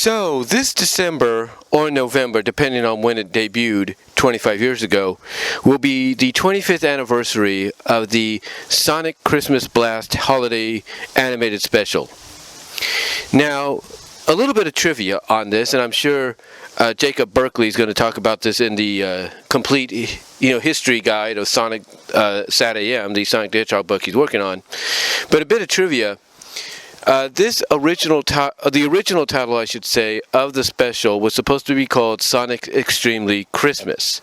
So, this December or November, depending on when it debuted 25 years ago, will be the 25th anniversary of the Sonic Christmas Blast Holiday Animated Special. Now, a little bit of trivia on this, and I'm sure Jacob Berkeley is going to talk about this in the complete history guide of Sonic Sat AM, the Sonic the Hedgehog book he's working on. But a bit of trivia. The original title, I should say, of the special was supposed to be called Sonic Extremely Christmas.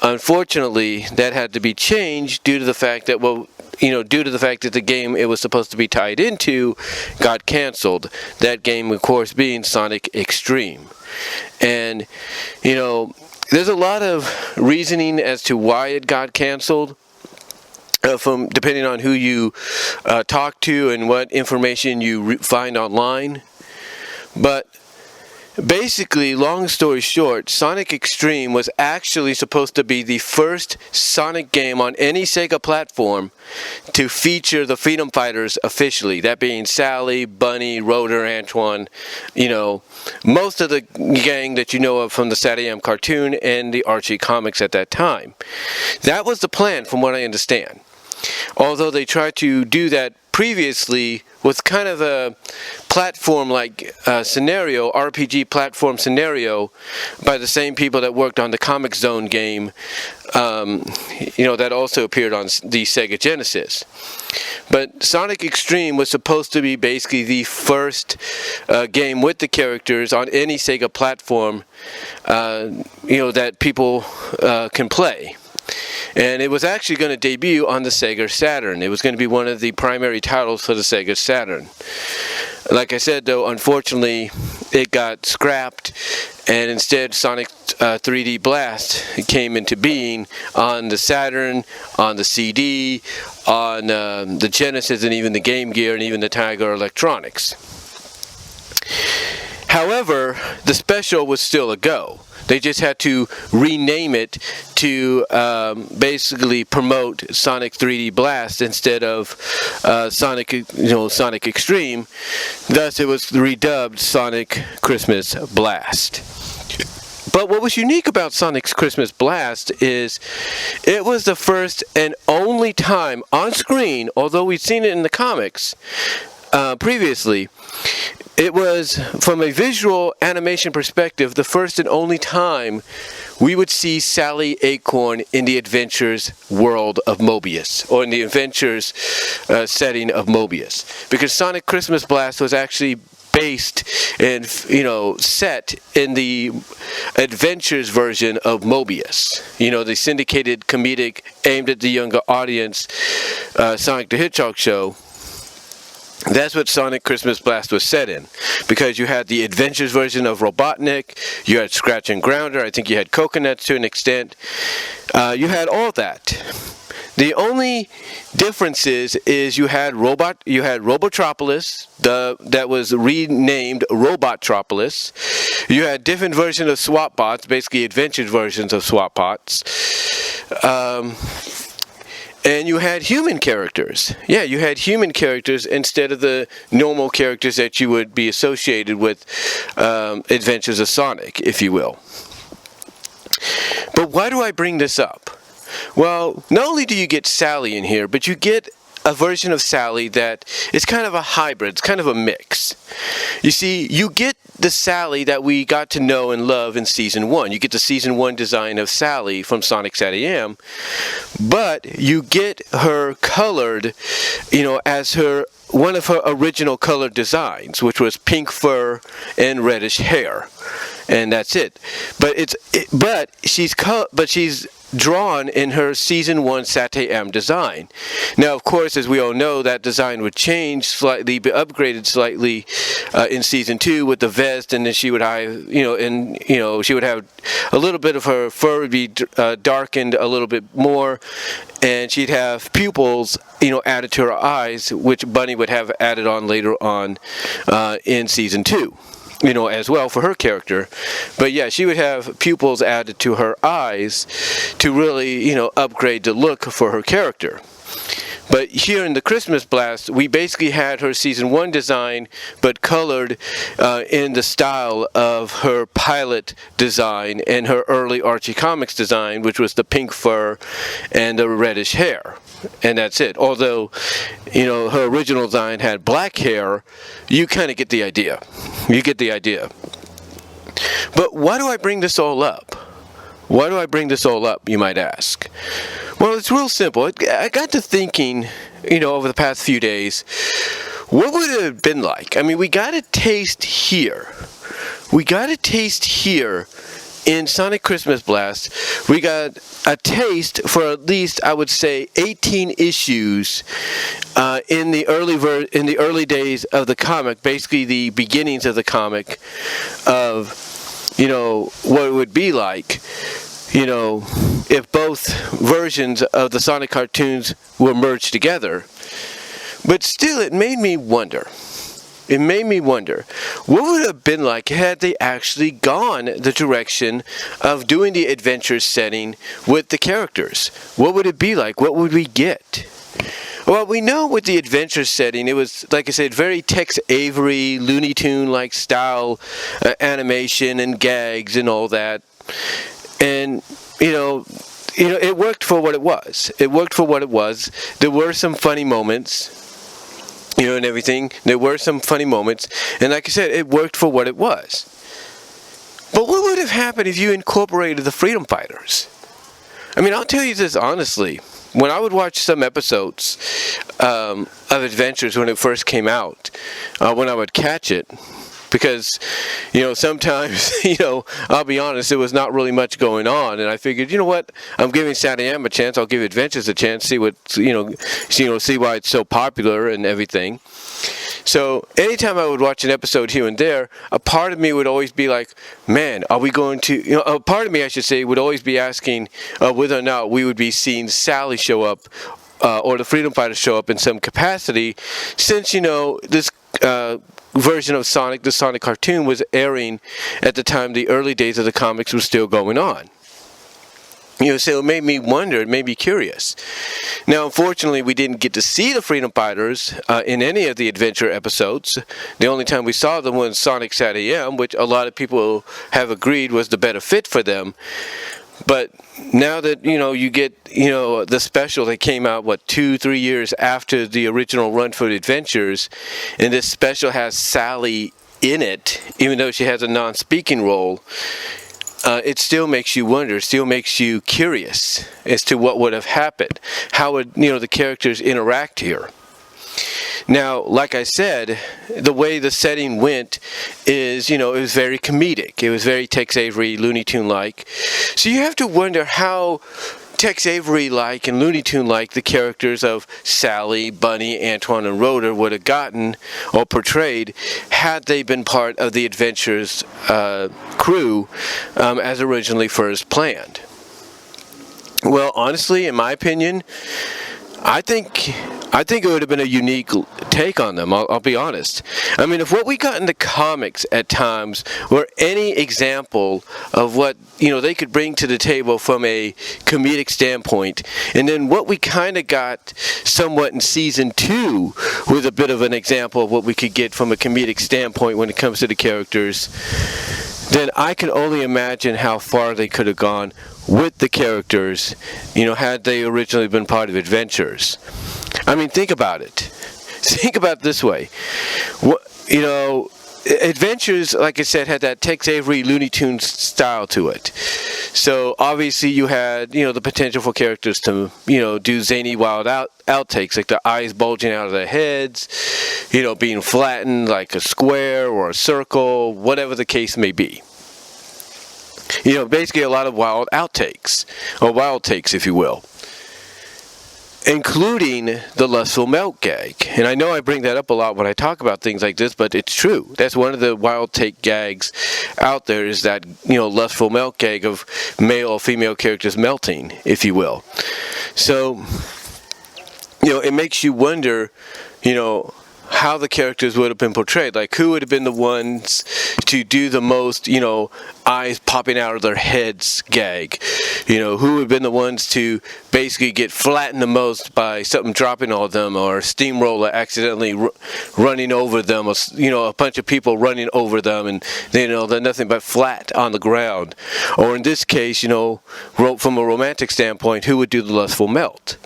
Unfortunately, that had to be changed due to the fact that the game it was supposed to be tied into got canceled. That game, of course, being Sonic Extreme. And, there's a lot of reasoning as to why it got canceled. From depending on who you talk to and what information you find online. But basically, long story short, Sonic Extreme was actually supposed to be the first Sonic game on any Sega platform to feature the Freedom Fighters officially. That being Sally, Bunny, Rotor, Antoine, most of the gang that you know of from the Sat AM cartoon and the Archie comics at that time. That was the plan, from what I understand. Although they tried to do that previously with kind of a platform-like scenario, RPG platform scenario, by the same people that worked on the Comic Zone game, that also appeared on the Sega Genesis. But Sonic Extreme was supposed to be basically the first game with the characters on any Sega platform, that people can play. And it was actually going to debut on the Sega Saturn. It was going to be one of the primary titles for the Sega Saturn. Like I said, though, unfortunately, it got scrapped, and instead Sonic 3D Blast came into being on the Saturn, on the CD, on the Genesis, and even the Game Gear, and even the Tiger Electronics. However, the special was still a go. They just had to rename it to basically promote Sonic 3D Blast instead of Sonic Extreme. Thus, it was redubbed Sonic Christmas Blast. But what was unique about Sonic's Christmas Blast is it was the first and only time on screen, although we'd seen it in the comics previously. It was, from a visual animation perspective, the first and only time we would see Sally Acorn in the Adventures world of Mobius, or in the Adventures setting of Mobius. Because Sonic Christmas Blast was actually based and, set in the Adventures version of Mobius. The syndicated comedic aimed at the younger audience Sonic the Hedgehog show. That's what Sonic Christmas Blast was set in, because you had the Adventures version of Robotnik, you had Scratch and Grounder, I think you had Coconuts to an extent, you had all that. The only differences is you had Robotropolis, that was renamed Robotropolis. You had different versions of SWATbots, basically Adventures versions of SWATbots. And you had human characters. Yeah, you had human characters instead of the normal characters that you would be associated with Adventures of Sonic, if you will. But why do I bring this up? Well, not only do you get Sally in here, but you get a version of Sally that is kind of a hybrid. It's kind of a mix. You see, you get the Sally that we got to know and love in Season 1. You get the Season 1 design of Sally from Sonic Sat AM, but you get her colored, as one of her original colored designs, which was pink fur and reddish hair. And that's it. But she's drawn in her Season 1 Sat AM design. Now, of course, as we all know, that design would change slightly, be upgraded slightly in Season 2 with the vest, and then she would have, she would have a little bit of her fur would be darkened a little bit more, and she'd have pupils, added to her eyes, which Bunny would have added on later on in Season 2. As well for her character. But yeah, she would have pupils added to her eyes to really, upgrade the look for her character. But here in the Christmas Blast, we basically had her season 1 design, but colored in the style of her pilot design and her early Archie Comics design, which was the pink fur and the reddish hair. And that's it. Although, her original design had black hair, you kind of get the idea. You get the idea. But why do I bring this all up? Why do I bring this all up, you might ask? Well, it's real simple. I got to thinking, over the past few days, what would it have been like? I mean, we got a taste here. We got a taste here in Sonic Christmas Blast. We got a taste for at least, I would say, 18 issues in the early days of the comic, basically the beginnings of the comic, of what it would be like, if both versions of the Sonic cartoons were merged together. But still, it made me wonder. What would it have been like had they actually gone the direction of doing the adventure setting with the characters? What would it be like? What would we get? Well, we know with the adventure setting, it was, like I said, very Tex Avery, Looney Tune-like style animation and gags and all that. And, it worked for what it was. There were some funny moments, and everything. There were some funny moments. And like I said, it worked for what it was. But what would have happened if you incorporated the Freedom Fighters? I mean, I'll tell you this honestly. When I would watch some episodes of Adventures when it first came out, when I would catch it, because, sometimes, I'll be honest, there was not really much going on, and I figured, what, I'm giving Satyam a chance, I'll give Adventures a chance, see what, see why it's so popular and everything. So, anytime I would watch an episode here and there, a part of me would always be like, man, are we going to, a part of me, I should say, would always be asking whether or not we would be seeing Sally show up, or the Freedom Fighters show up in some capacity, since, this version of Sonic, the Sonic cartoon, was airing at the time the early days of the comics were still going on. So it made me wonder, it made me curious. Now, unfortunately, we didn't get to see the Freedom Fighters in any of the adventure episodes. The only time we saw them was Sonic Sat AM, which a lot of people have agreed was the better fit for them. But now that, you get, the special that came out, 2-3 years after the original run for Adventures, and this special has Sally in it, even though she has a non-speaking role, it still makes you wonder, still makes you curious as to what would have happened. How would, the characters interact here? Now, like I said, the way the setting went is, it was very comedic. It was very Tex Avery, Looney Tune-like. So you have to wonder how Tex Avery-like and Looney Tune-like the characters of Sally, Bunny, Antoine, and Rhoda would have gotten or portrayed had they been part of the Adventures crew as originally first planned. Well, honestly, in my opinion, I think it would have been a unique take on them, I'll be honest. I mean, if what we got in the comics at times were any example of what, they could bring to the table from a comedic standpoint, and then what we kind of got somewhat in Season 2 was a bit of an example of what we could get from a comedic standpoint when it comes to the characters, then I can only imagine how far they could have gone with the characters, had they originally been part of Adventures. I mean, think about it. Think about it this way. Adventures, like I said, had that Tex Avery Looney Tunes style to it. So obviously you had, the potential for characters to, do zany wild outtakes, like their eyes bulging out of their heads, being flattened like a square or a circle, whatever the case may be. Basically a lot of wild outtakes, or wild takes, if you will, including the lustful milk gag. And I know I bring that up a lot when I talk about things like this, but it's true. That's one of the wild take gags out there, is that, lustful milk gag of male or female characters melting, if you will. So, it makes you wonder, how the characters would have been portrayed. Like, who would have been the ones to do the most, eyes popping out of their heads gag? Who would have been the ones to basically get flattened the most by something dropping on them, or a steamroller accidentally running over them, or, a bunch of people running over them, and, they're nothing but flat on the ground. Or in this case, from a romantic standpoint, who would do the lustful melt?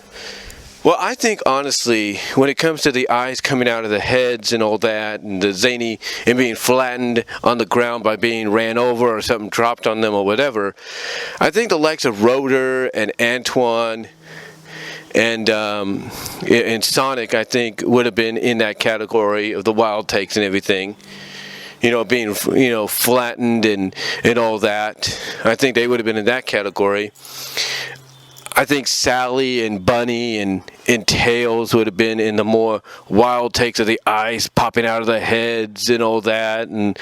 Well, I think, honestly, when it comes to the eyes coming out of the heads and all that, and the zany and being flattened on the ground by being ran over or something dropped on them or whatever, I think the likes of Rotor and Antoine and Sonic, I think, would have been in that category of the wild takes and everything. Being, flattened and all that. I think they would have been in that category. I think Sally and Bunny and Tails would have been in the more wild takes of the eyes popping out of the heads and all that, and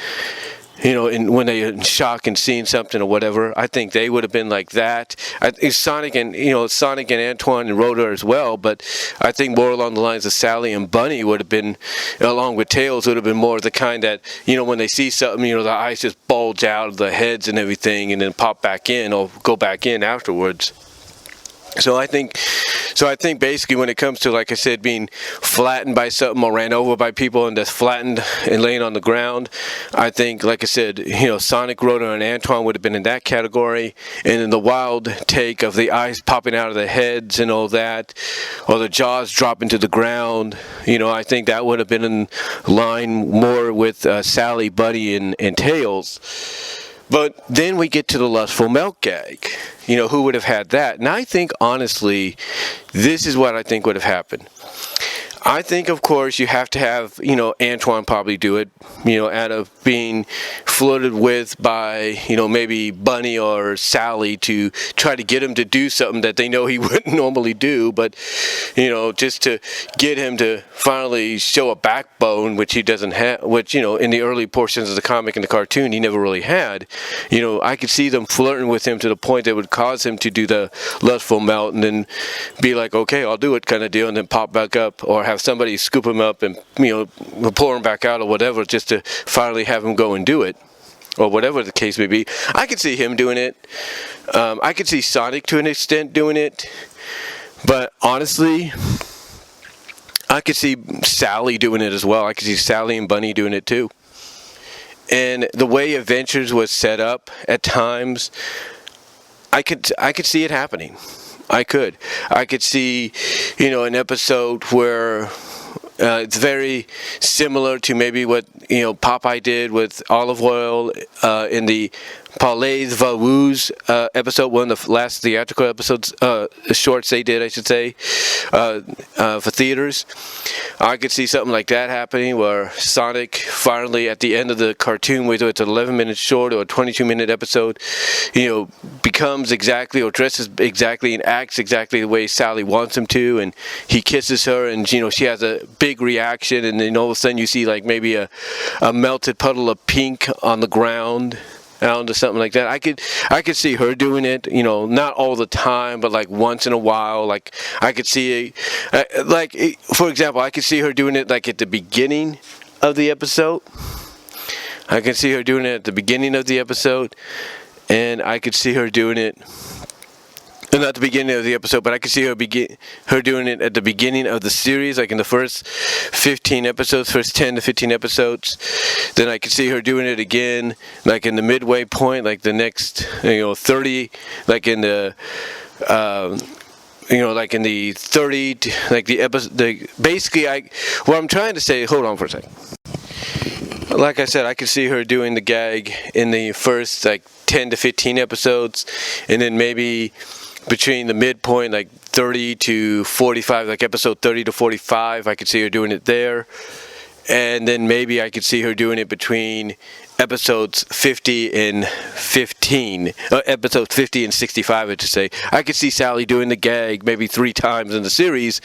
when they're in shock and seeing something or whatever. I think they would have been like that. Sonic and Antoine and Rotor as well, but I think more along the lines of Sally and Bunny would have been, along with Tails, would have been more of the kind that, when they see something, the eyes just bulge out of the heads and everything and then pop back in or go back in afterwards. So I think basically when it comes to, like I said, being flattened by something or ran over by people and just flattened and laying on the ground, I think, like I said, Sonic, Rotor, and Antoine would have been in that category. And then the wild take of the eyes popping out of the heads and all that, or the jaws dropping to the ground, I think that would have been in line more with Sally, Buddy, and Tails. But then we get to the lustful melt gag. Who would have had that? And I think, honestly, this is what I think would have happened. I think, of course, you have to have, Antoine probably do it, out of being flirted with by, maybe Bunny or Sally to try to get him to do something that they know he wouldn't normally do, but, just to get him to finally show a backbone, which he doesn't have, which, in the early portions of the comic and the cartoon, he never really had. I could see them flirting with him to the point that would cause him to do the lustful melt and then be like, okay, I'll do it kind of deal, and then pop back up, or have somebody scoop him up and pour him back out or whatever, just to finally have him go and do it, or whatever the case may be. I could see him doing it. I could see Sonic to an extent doing it, but honestly, I could see Sally doing it as well. I could see Sally and Bunny doing it too. And the way Adventures was set up at times, I could see it happening. I could see, an episode where it's very similar to maybe what, Popeye did with Olive Oil in the Palais Vaudoux episode, one of the last theatrical episodes, shorts they did, I should say, for theaters. I could see something like that happening, where Sonic finally, at the end of the cartoon, whether it's an 11-minute short or a 22-minute episode, becomes exactly, or dresses exactly and acts exactly the way Sally wants him to, and he kisses her, and she has a big reaction, and then all of a sudden you see like maybe a melted puddle of pink on the ground, or something like that. I could see her doing it, not all the time, but like once in a while. Like I could see, for example, I could see her doing it like at the beginning of the episode. I can see her doing it at the beginning of the episode, and I could see her doing it. Not the beginning of the episode, but I could see her doing it at the beginning of the series, like in the first 10 to 15 episodes. Then I could see her doing it again, like in the midway point, like the next, 30, like in the, like in the 30, like the episode. Basically, what I'm trying to say. Hold on for a second. Like I said, I could see her doing the gag in the first 10 to 15 episodes, and then maybe between the midpoint, 30 to 45, like episode 30 to 45, I could see her doing it there. And then maybe I could see her doing it between episodes 50 and 15, episodes 50 and 65, I should say. I could see Sally doing the gag maybe 3 times in the series,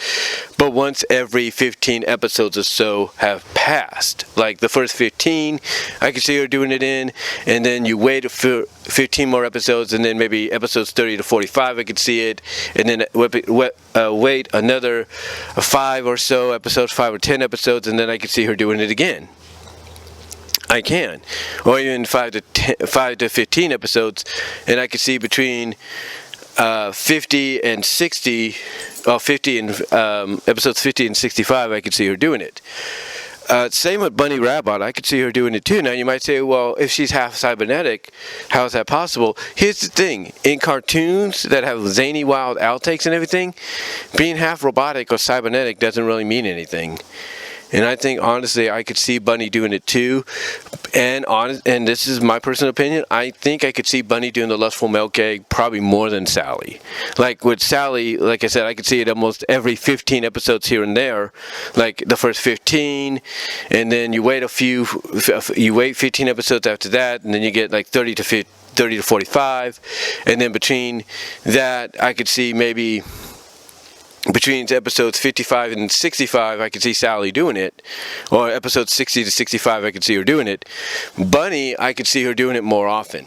but once every 15 episodes or so have passed. Like the first 15, I could see her doing it in, and then you wait for 15 more episodes, and then maybe episodes 30 to 45, I could see it, and then wait another 5 or so episodes, 5 or 10 episodes, and then I could see her doing it again. I can, or even 5 to 15 episodes, and I could see between 50 and 60, or 50 and episodes 50 and 65. I could see her doing it. Same with Bunny Rabbit. I could see her doing it too. Now you might say, well, if she's half cybernetic, how is that possible? Here's the thing: in cartoons that have zany, wild outtakes and everything, being half robotic or cybernetic doesn't really mean anything. And I think, honestly, I could see Bunny doing it too. And this is my personal opinion, I think I could see Bunny doing the lustful milk gag probably more than Sally. Like with Sally, like I said, I could see it almost every 15 episodes here and there. Like the first 15, and then you wait 15 episodes after that, and then you get like 30 to 45. And then between that, I could see maybe between episodes 55 and 65, I could see Sally doing it. Or episodes 60 to 65, I could see her doing it. Bunny, I could see her doing it more often.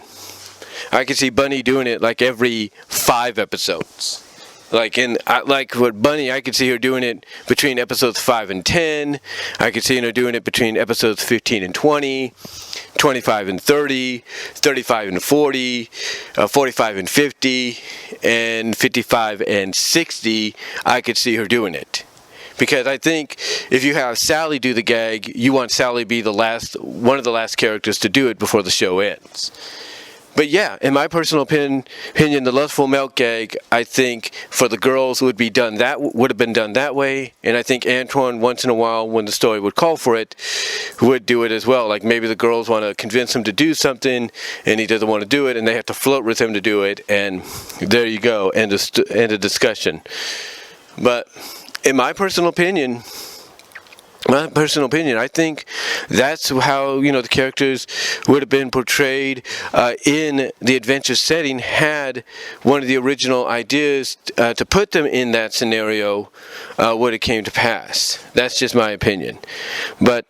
I could see Bunny doing it like every 5 episodes. Like with Bunny, I could see her doing it between episodes 5 and 10. I could see her doing it between episodes 15 and 20, 25 and 30, 35 and 40, 45 and 50, and 55 and 60. I could see her doing it. Because I think if you have Sally do the gag, you want Sally to be one of the last characters to do it before the show ends. But yeah, in my personal opinion, the lustful milk gag, I think for the girls would have been done that way, and I think Antoine, once in a while, when the story would call for it, would do it as well. Like maybe the girls want to convince him to do something, and he doesn't want to do it, and they have to flirt with him to do it, and there you go, end of discussion. But in my personal opinion, I think that's how the characters would have been portrayed in the adventure setting had one of the original ideas to put them in that scenario would have came to pass. That's just my opinion. But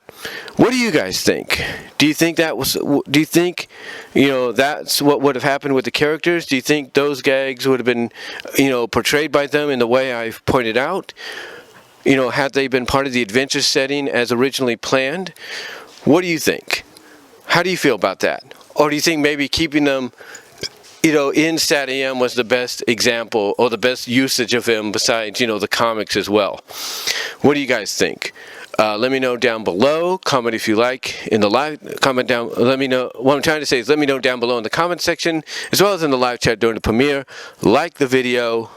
what do you guys think? Do you think that's what would have happened with the characters? Do you think those gags would have been portrayed by them in the way I've pointed out? Had they been part of the adventure setting as originally planned? What do you think? How do you feel about that? Or do you think maybe keeping them, in Sat AM was the best example or the best usage of them besides, the comics as well? What do you guys think? Let me know down below. Comment if you like in the live. Comment down. Let me know. What I'm trying to say is let me know down below in the comment section as well as in the live chat during the premiere. Like the video.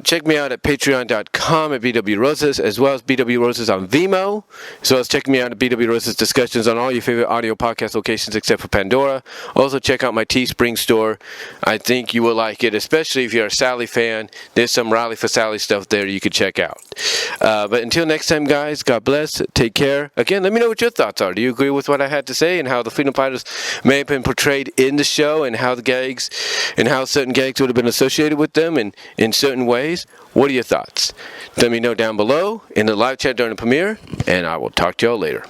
Check me out at patreon.com at BW Roses, as well as BW Roses on Vimeo, as well as check me out at BW Roses discussions on all your favorite audio podcast locations except for Pandora. Also check out my Teespring store. I think you will like it, especially if you're a Sally fan. There's some Riley for Sally stuff there you could check out. But until next time, guys, God bless. Take care. Again, let me know what your thoughts are. Do you agree with what I had to say and how the Freedom Fighters may have been portrayed in the show and how certain gags would have been associated with them and in certain ways? What are your thoughts? Let me know down below in the live chat during the premiere, and I will talk to y'all later.